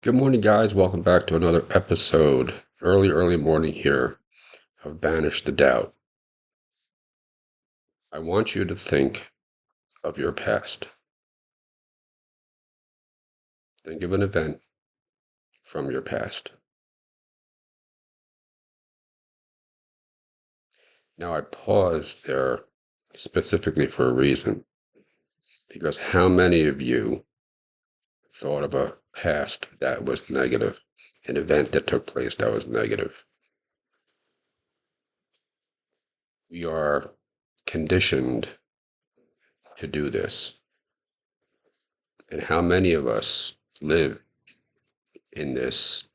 Good morning, guys. Welcome back to another episode. Early morning here of Banish the Doubt. I want you to think of your past. Think of an event from your past. Now, I paused there specifically for a reason, because how many of you thought of a past that was negative, an event that took place that was negative? We are conditioned to do this. And how many of us live in this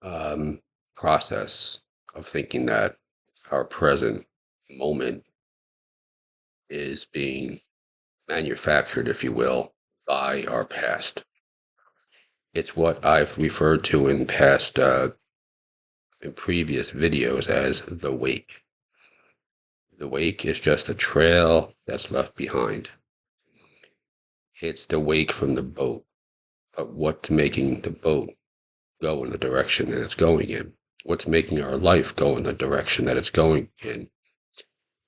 um, process of thinking that our present moment is being manufactured, if you will, by our past. It's what I've referred to in previous videos as the wake. The wake is just a trail that's left behind. It's the wake from the boat, but what's making the boat go in the direction that it's going in? What's making our life go in the direction that it's going in?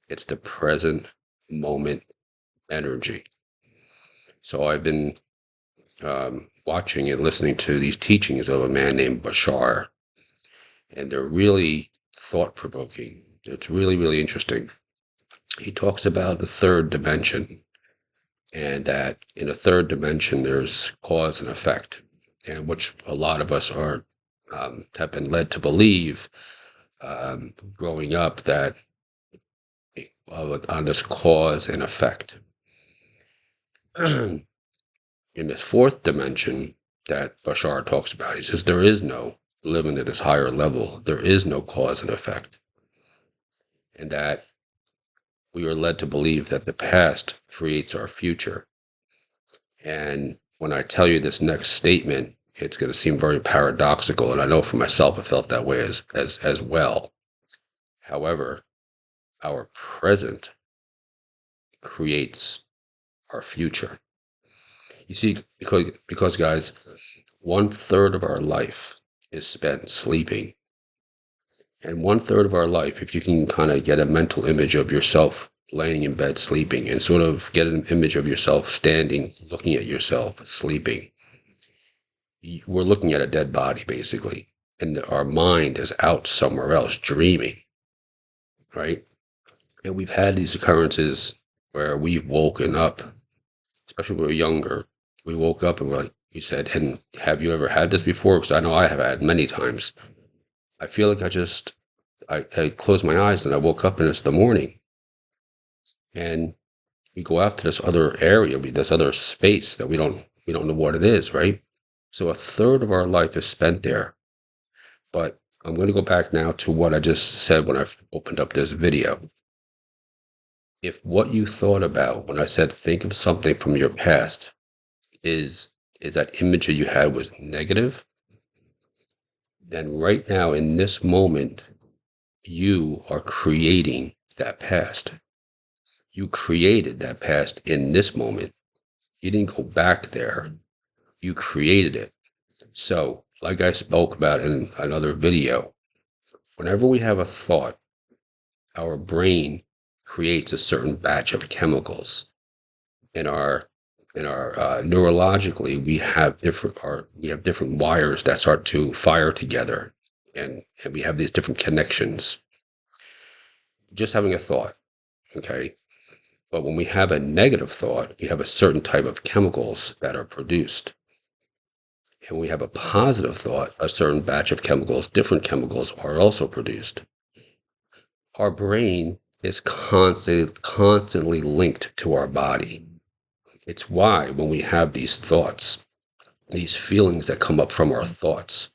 It's the present moment energy. So I've been watching and listening to these teachings of a man named Bashar, and they're really thought provoking. It's really interesting. He talks about the third dimension, and that in a third dimension there's cause and effect, and which a lot of us are have been led to believe growing up that on this cause and effect. In this fourth dimension that Bashar talks about, he says there is no living at this higher level. There is no cause and effect. And that we are led to believe that the past creates our future. And when I tell you this next statement, it's going to seem very paradoxical. And I know for myself, I felt that way as well. However, our present creates our future. You see, because guys, 1/3 of our life is spent sleeping. And 1/3 of our life, if you can kind of get a mental image of yourself laying in bed sleeping and sort of get an image of yourself standing, looking at yourself sleeping, we're looking at a dead body basically. And our mind is out somewhere else dreaming, right? And we've had these occurrences where we've woken up, especially when we were younger. We woke up and we're like, you said, and have you ever had this before? Because I know I have had many times. I feel like I closed my eyes and I woke up and it's the morning. And we go out to this other area, this other space that we don't know what it is, right? So 1/3 of our life is spent there. But I'm going to go back now to what I just said when I opened up this video. If what you thought about when I said think of something from your past is that image that you had was negative, then right now in this moment, you are creating that past. You created that past in this moment. You didn't go back there. You created it. So, like I spoke about in another video, whenever we have a thought, our brain creates a certain batch of chemicals. In our neurologically, we have different wires that start to fire together, and we have these different connections. Just having a thought, okay. But when we have a negative thought, we have a certain type of chemicals that are produced. And when we have a positive thought, a certain batch of chemicals, different chemicals are also produced. Our brain is constantly linked to our body. It's why when we have these thoughts, these feelings that come up from our thoughts,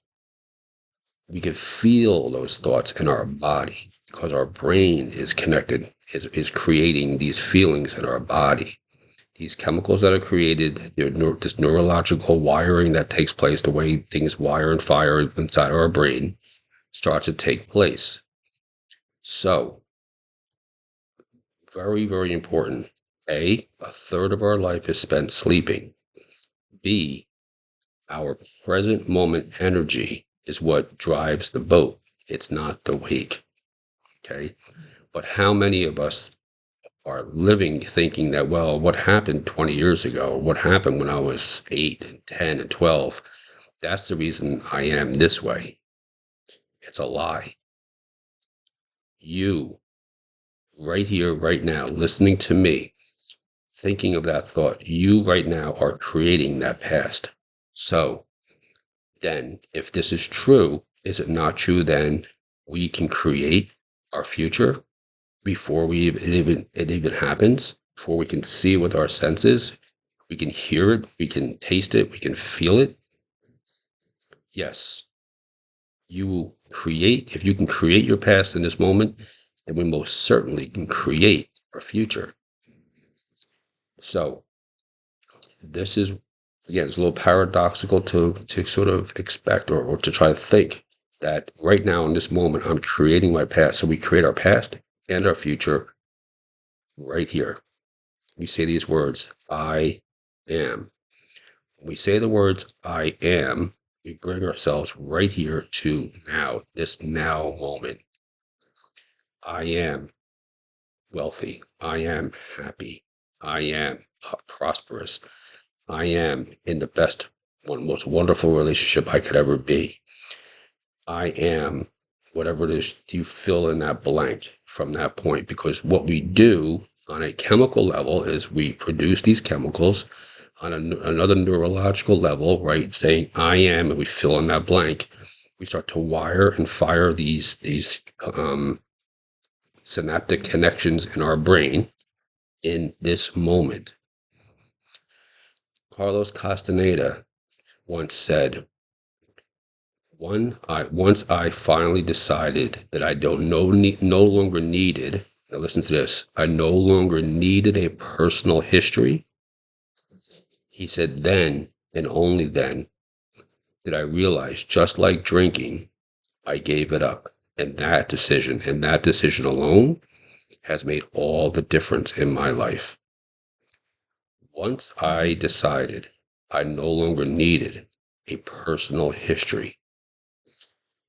we can feel those thoughts in our body because our brain is connected, is creating these feelings in our body. These chemicals that are created, this neurological wiring that takes place, the way things wire and fire inside our brain, starts to take place. So, very important. A third of our life is spent sleeping. B, Our present moment energy is what drives the boat. It's not the wake. Okay. But how many of us are living thinking that, well, what happened 20 years ago? What happened when I was 8 and 10 and 12? That's the reason I am this way. It's a lie. You, right here, right now, listening to me, thinking of that thought, you right now are creating that past. So then, if this is true, is it not true then we can create our future before it even happens? Before we can see with our senses, we can hear it, we can taste it, we can feel it. Yes, you will create, if you can create your past in this moment, then we most certainly can create our future. So this is, again, it's a little paradoxical to sort of expect or to try to think that right now in this moment I'm creating my past. So we create our past and our future right here. We say these words, I am. When we say the words I am, we bring ourselves right here to now, this now moment. I am wealthy. I am happy. I am prosperous. I am in the best, one most wonderful relationship I could ever be. I am whatever it is you fill in that blank from that point. Because what we do on a chemical level is we produce these chemicals on another neurological level, right? Saying I am, and we fill in that blank. We start to wire and fire these synaptic connections in our brain in this moment. Carlos Castaneda once said, once I finally decided that I don't no longer needed, now listen to this, I no longer needed a personal history. He said, then and only then did I realize, just like drinking, I gave it up. And that decision alone has made all the difference in my life. Once I decided I no longer needed a personal history,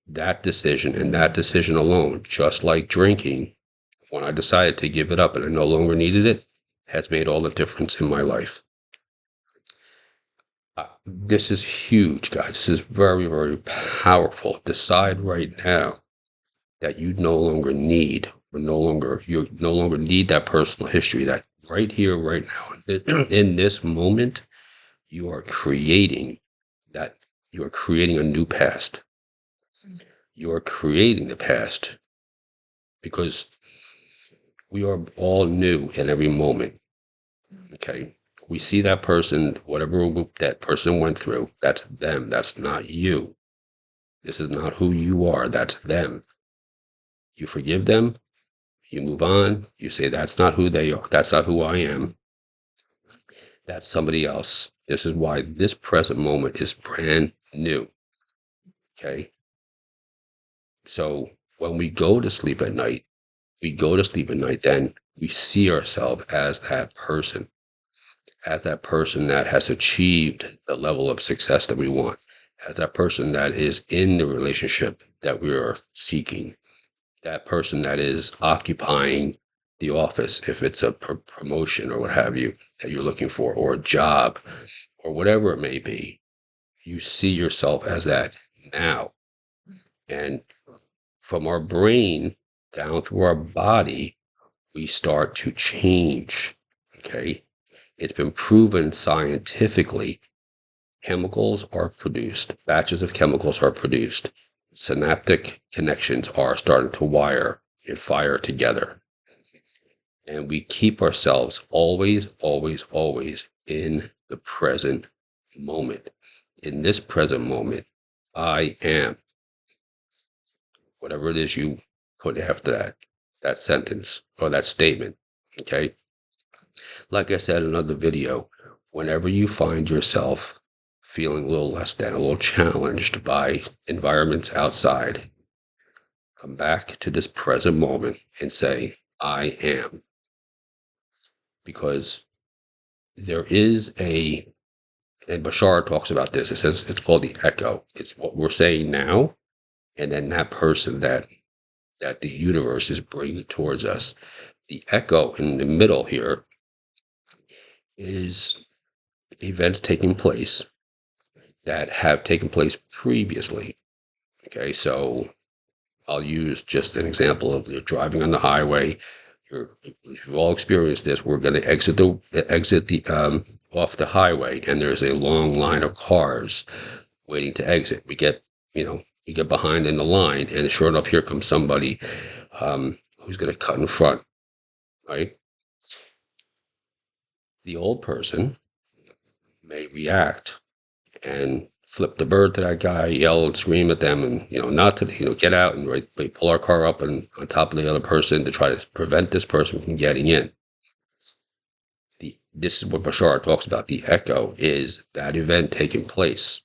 that decision and that decision alone, just like drinking, when I decided to give it up and I no longer needed it, has made all the difference in my life. This is huge, guys. This is very, very powerful. Decide right now that you no longer need, or you no longer need that personal history. That right here, right now, in this moment, you are creating that. You are creating a new past. You are creating the past because we are all new in every moment. Okay. We see that person, whatever that person went through, that's them. That's not you. This is not who you are. That's them. You forgive them. You move on. You say, that's not who they are. That's not who I am. That's somebody else. This is why this present moment is brand new. Okay. So when we go to sleep at night, then we see ourselves as that person that has achieved the level of success that we want, as that person that is in the relationship that we are seeking, that person that is occupying the office, if it's a promotion or what have you that you're looking for, or a job, or whatever it may be. You see yourself as that now. And from our brain down through our body, we start to change. Okay. It's been proven scientifically. Chemicals are produced, batches of chemicals are produced. Synaptic connections are starting to wire and fire together. And we keep ourselves always, always, always in the present moment. In this present moment, I am. Whatever it is you put after that sentence or that statement. Okay. Like I said in another video, whenever you find yourself feeling a little less than, a little challenged by environments outside, come back to this present moment and say, I am. Because there is a And Bashar talks about this. It says it's called the echo. It's what we're saying now, and then that person that the universe is bringing towards us. The echo in the middle here is events taking place that have taken place previously. Okay, so I'll use just an example of you're driving on the highway. We've all experienced this. We're going to exit the off the highway, and there's a long line of cars waiting to exit. We get behind in the line, and sure enough, here comes somebody who's going to cut in front. Right, the old person may react and flip the bird to that guy, yell and scream at them, and not to get out and we pull our car up and on top of the other person to try to prevent this person from getting in. This is what Bashar talks about. The echo is that event taking place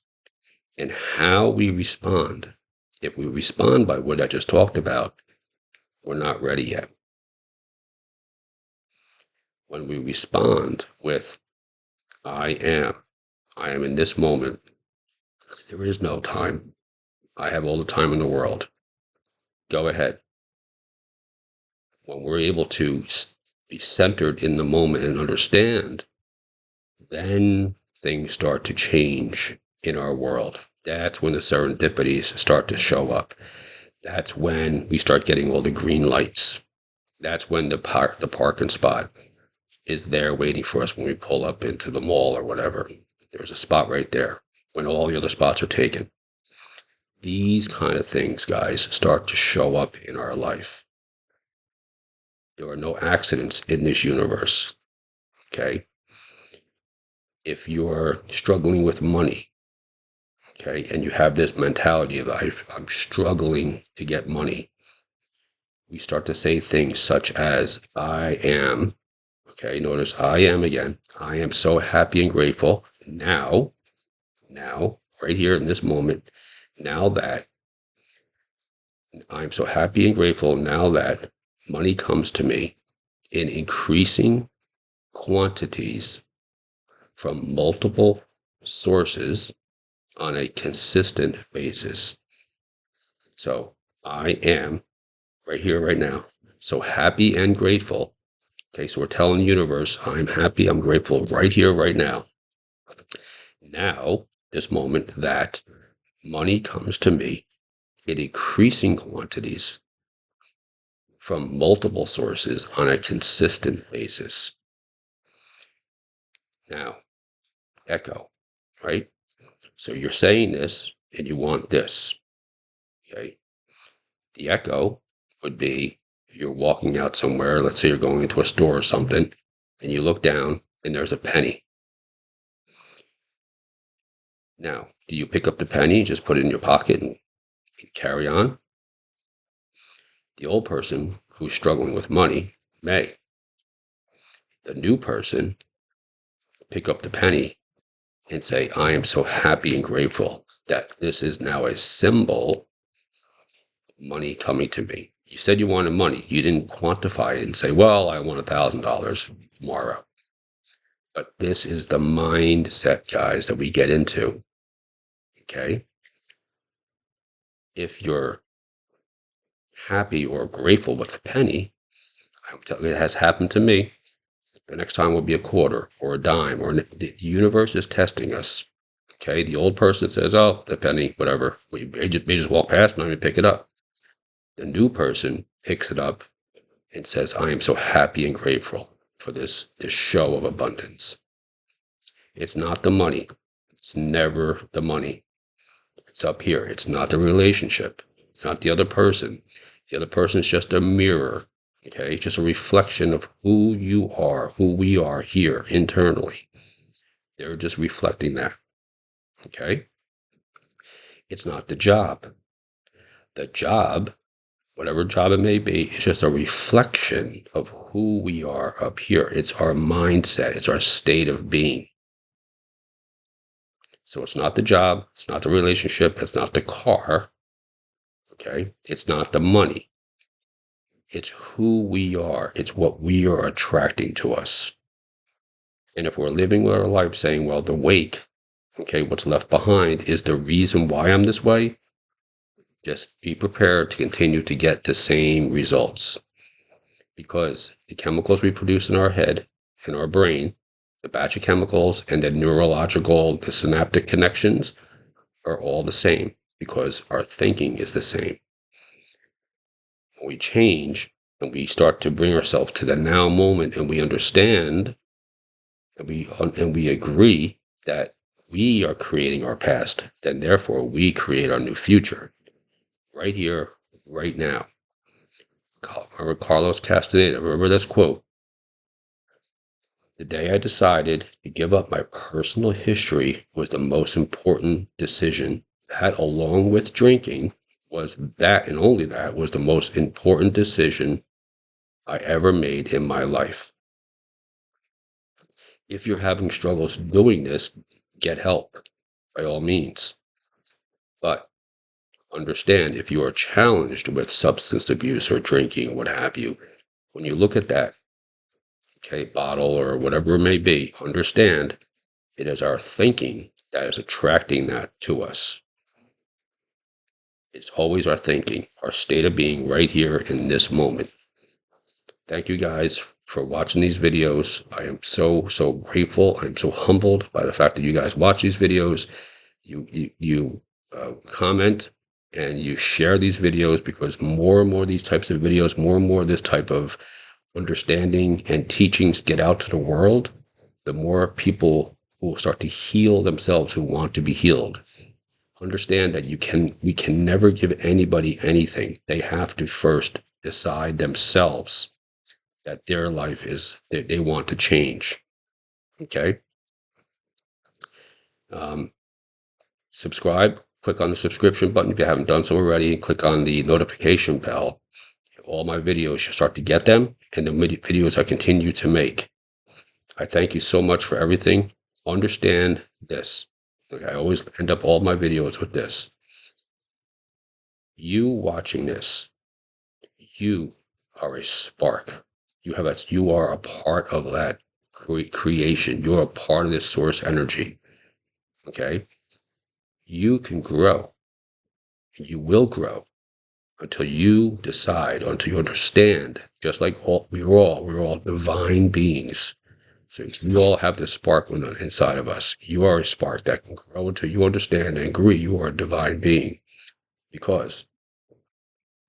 and how we respond. If we respond by what I just talked about, we're not ready yet. When we respond with I am in this moment. There is no time. I have all the time in the world. Go ahead. When we're able to be centered in the moment and understand, then things start to change in our world. That's when the serendipities start to show up. That's when we start getting all the green lights. That's when the parking spot is there waiting for us when we pull up into the mall or whatever. There's a spot right there when all the other spots are taken. These kind of things, guys, start to show up in our life. There are no accidents in this universe. Okay. If you're struggling with money, okay, and you have this mentality of I'm struggling to get money, we start to say things such as I am. Okay, notice I am again. I am so happy and grateful now, right here in this moment, now that I'm so happy and grateful now that money comes to me in increasing quantities from multiple sources on a consistent basis. So I am right here, right now, so happy and grateful. Okay, so we're telling the universe, I'm happy, I'm grateful right here, right now. Now, this moment that money comes to me in increasing quantities from multiple sources on a consistent basis. Now, echo, right? So you're saying this and you want this, okay? The echo would be you're walking out somewhere, let's say you're going into a store or something, and you look down and there's a penny. Now, do you pick up the penny, just put it in your pocket and carry on? The old person who's struggling with money may. The new person pick up the penny and say, I am so happy and grateful that this is now a symbol of money coming to me. You said you wanted money. You didn't quantify it and say, well, I want $1,000 tomorrow. But this is the mindset, guys, that we get into. Okay? If you're happy or grateful with a penny, it has happened to me. The next time will be a quarter or a dime, or the universe is testing us. Okay, the old person says, oh, the penny, whatever. We may just walk past and not even pick it up. The new person picks it up and says, I am so happy and grateful for this show of abundance. It's not the money. It's never the money. It's up here. It's not the relationship. It's not the other person. The other person is just a mirror. Okay, it's just a reflection of who you are, who we are here internally. They're just reflecting that. Okay? It's not the job. The job, whatever job it may be, is just a reflection of who we are up here. It's our mindset. It's our state of being. So it's not the job. It's not the relationship. It's not the car. Okay? It's not the money. It's who we are. It's what we are attracting to us. And if we're living our life saying, well, the weight Okay, what's left behind is the reason why I'm this way. Just be prepared to continue to get the same results, because the chemicals we produce in our head, in our brain, the batch of chemicals and the neurological, the synaptic connections are all the same because our thinking is the same. When we change and we start to bring ourselves to the now moment, and we understand and we agree that we are creating our past, then therefore we create our new future right here, right now. Remember Carlos Castaneda, remember this quote: "The day I decided to give up my personal history was the most important decision. That, along with drinking, and only that, was the most important decision I ever made in my life." If you're having struggles doing this, get help by all means. But understand, if you are challenged with substance abuse or drinking, what have you, when you look at that, okay, bottle or whatever it may be, understand it is our thinking that is attracting that to us. It's always our thinking, our state of being right here in this moment. Thank you guys for watching these videos. I am so grateful. I'm so humbled by the fact that you guys watch these videos. You comment and you share these videos, because more and more of these types of videos, more and more of this type of understanding and teachings get out to the world, the more people will start to heal themselves who want to be healed. Understand that we can never give anybody anything. They have to first decide themselves that their life is that they want to change. Okay. Um, Subscribe. Click on the subscription button if you haven't done so already. Click on the notification bell. All my videos, you'll start to get them, and the videos I continue to make. I thank you so much for everything. Understand this. Like, I always end up all my videos with this. You watching this, you are a spark. You are a part of that creation. You're a part of this source energy. Okay? You can grow. You will grow until you decide, until you understand, just like we're all divine beings. So we all have this spark within inside of us. You are a spark that can grow until you understand and agree you are a divine being. Because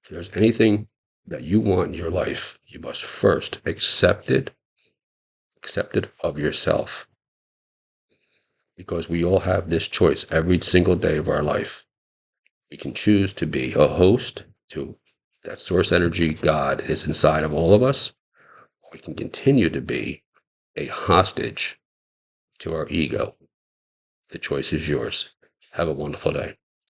if there's anything that you want in your life, you must first accept it of yourself. Because we all have this choice every single day of our life. We can choose to be a host to that source energy God is inside of all of us. Or we can continue to be a hostage to our ego. The choice is yours. Have a wonderful day.